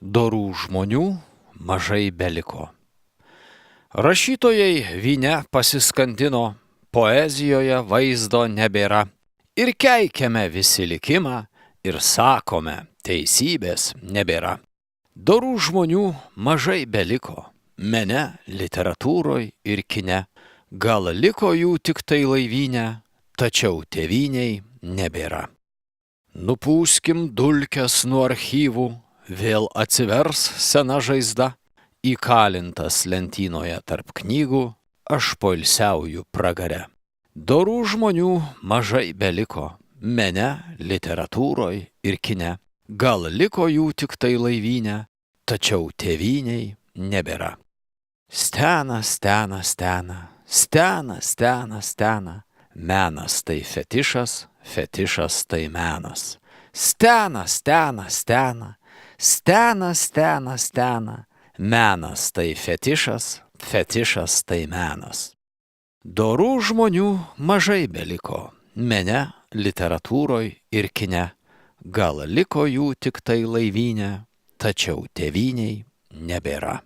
Dorų žmonių mažai beliko. Rašytojai vyne pasiskandino, poezijoje vaizdo nebėra. Ir keikiame visi likimą, ir sakome, teisybės nebėra. Dorų žmonių mažai beliko, mene, literatūroj ir kine. Gal liko jų tik tai laivyne, tačiau tėvyniai nebėra. Nupūskim dulkes nuo archyvų, vėl atsivers sena žaizda. Įkalintas lentynoje tarp knygų, aš poilsiauju pragare. Dorų žmonių mažai beliko, mene, literatūroj ir kine. Gal liko jų tik tai laivyne, tačiau tėvyniai nebėra. Stena, stena, stena, stena, stena, stena. Menas tai fetišas, fetišas tai menas. Stena, stena, stena, stena, stena, stena. Menas tai fetišas, fetišas tai menas. Dorų žmonių mažai beliko, mene, literatūroj ir kine. Gal liko jų tik tai laivyne, tačiau tėvyniai nebėra.